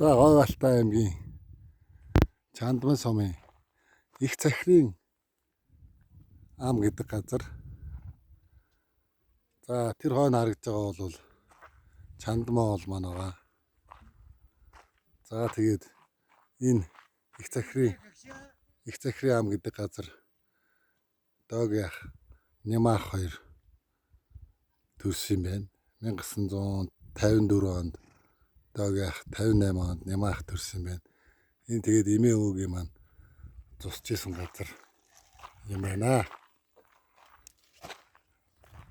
За Гойвалтай аймгийн Чандман сумын их захирын ам гэдэг газар. За тэр хойно харагдж байгаа бол Чандман ол маань байгаа. За тэгээд энэ их захирын ам гэдэг газар Доогийн ах Нямаах хоёр төрсөн байна. 1954 онд Доогийн ах 58 онд Нямаах төрсөн байна. Энэ тэгээд эмээ өвгийн маань зусч исэн газар юм байна.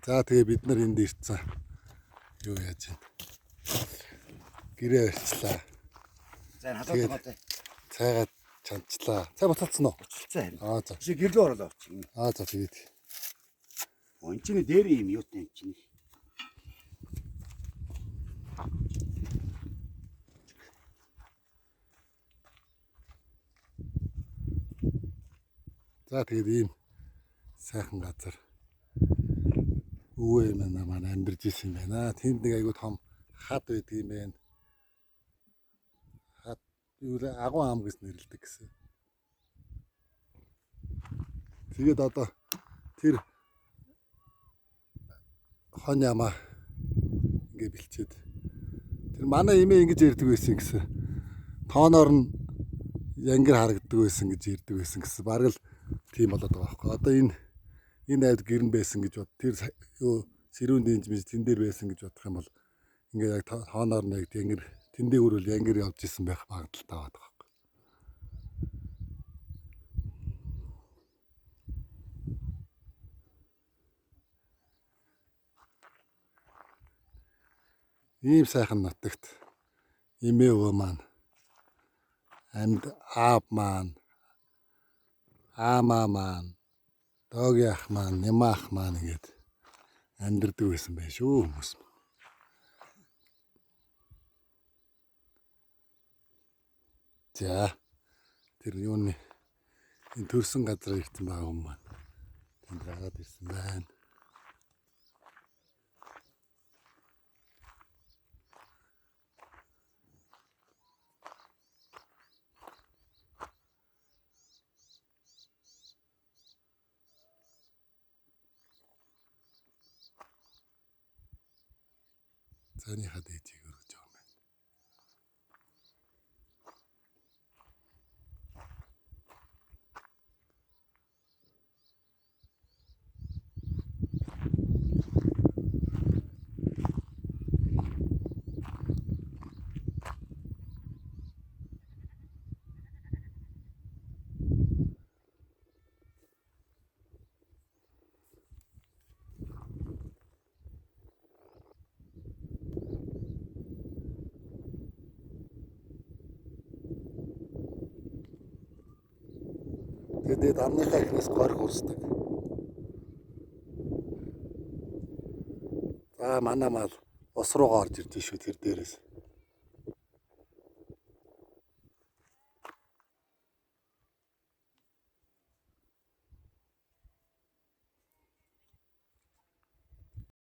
За тэгээ бид нар энд ирсэн. Юу яаж вэ? Гэрээ барьчлаа. За хадаад цайгаа чанчлаа. Цай боталцсан уу? Боталцсан. За. Чи гэрлөө оруулаа очив. За тэгээд. Энд чинь дээр юм юутай юм чинь. За тэгээд ийм сайхан газар өвөө маань амьдарч ирсэн юм байна. Тэнд нэг айгүй том хад байдаг юм байна. Хад юу л агуу ам гэж нэрлэдэг гэсэн. Тэгээд одоо тэр хон ямаа ингээ бэлчээд тэр манай эмээ ингэж ярьдаг байсан гэсэн. Тооноор нь янгир харагддаг байсан гэж ярьдаг байсан гэсэн. Бараг л тийм болоод байгаа байхгүй. Одоо энэ айд гэрн байсан гэж бод. Тэр юу сэрүүн дэнжмэж тэн дээр байсан гэж бодох юм бол ингээ яг тооноор нь яг янгир тэн дээр үрэл янгир явж исэн байх магадaltaй байгаа байхгүй. Ийм сайхан нутагт эмээ өвөө маань амьд аав маань аамаа маань Доогийн ах маань Нямаах маань ингээд амьдардаг байсан байх шүү хүмүүс. За тэр юуны энэ төрсөн газар ирсэн байгаа хүмүүс маань тэнд гараад ирсэн байна. Заны хад ээжийг өргөж байгаа юм байна. Тэгээд амныхаа ихнээс гор хурсдаг. За манай мал ус руугаа орж ирж шүү тэр дээрээс.